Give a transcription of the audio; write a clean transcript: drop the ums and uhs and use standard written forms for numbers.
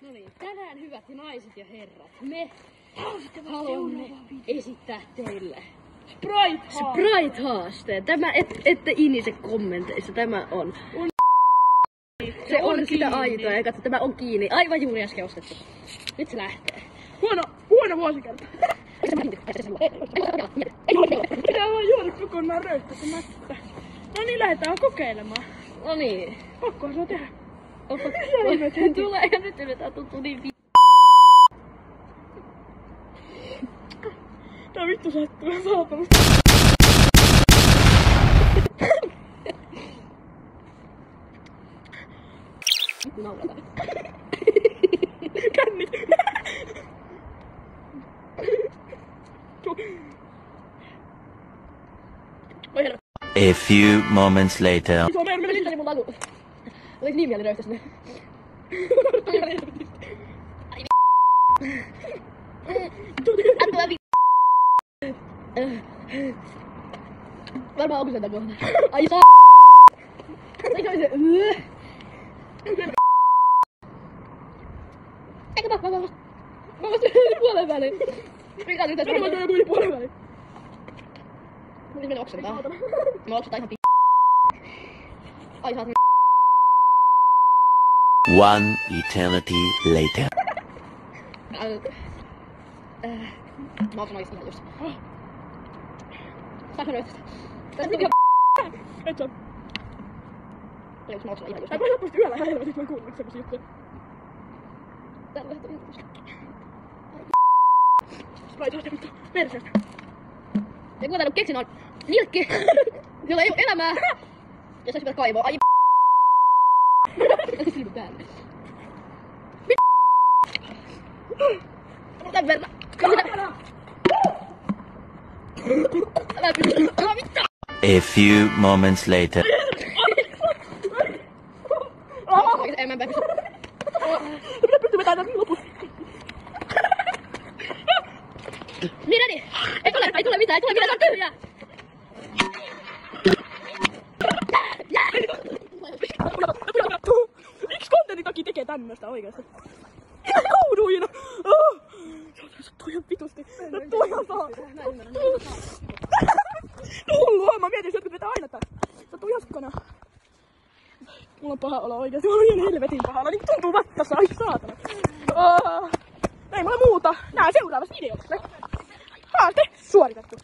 No niin, tänään hyvät naiset ja herrat, me haluamme esittää teille Sprite-haasteen. Tämä ette inise kommenteissa, tämä on. Se on sitä aitoa ja katso, tämä on kiinni. Aivan juuri äsken ostettu. Nyt se lähtee. Huono vuosikerta. Pitää vaan juoda kokonaan röyttämättä. No niin, lähdetään kokeilemaan. No niin. Pakkoa se on tehdä. Tulee ja nyt yritetään tuntua niin Tää vittu sattuu saatana. vittu naurataan. Kännit. A few moments later. Nyt oli mun lagu. Olis niin mieli röyhtä sinne. Varmaan onko sen kohta. Ai saa. Eikä se. Eikä mä vasta puolen väliin. Mikä nyt tässä? Mä tulin puolen väliin. Nyt meni oksentaa. Mä oksentaa ihan Ai saat One eternity later. Mä oksen oikeesti ihan just. Saanko röyhtästä? Tästä Et saa. Onko mä oksen ihan just? Mä helposti yöllä ihan helvetissä, mä kuulun semmosia juttuja. Täällä lähtee ihan just. Sprite-haaste vittu. Perseestä. Ja kuka täällä keksin on nilkki, jolla ei oo elämää. Ja saisi vielä kaivoa. Ai silmin päälle. Tän verran. Älä pysty. Älä vittu. A few moments later. Ei mä en pysty. Minä pystyn vetämään tästä lopussa. Niin Redi. Ei tule mitään, se on tyhjää. Miksi kontentin takia tekee tämmöstä oikeesti? Ihan jouduin! Sattuu ihan vitusti. Sattuu ihan paha. Hullua, mä mietin, että jotkut vetää aina tää. Sattuu ihan sikana. Mulla on paha olla oikeesti. Mulla on ihan helvetin pahalla. Niin tuntuu vattassa. Ai saatana. Ei mulla muuta. Nää seuraavassa videossa. Haaste suoritettu.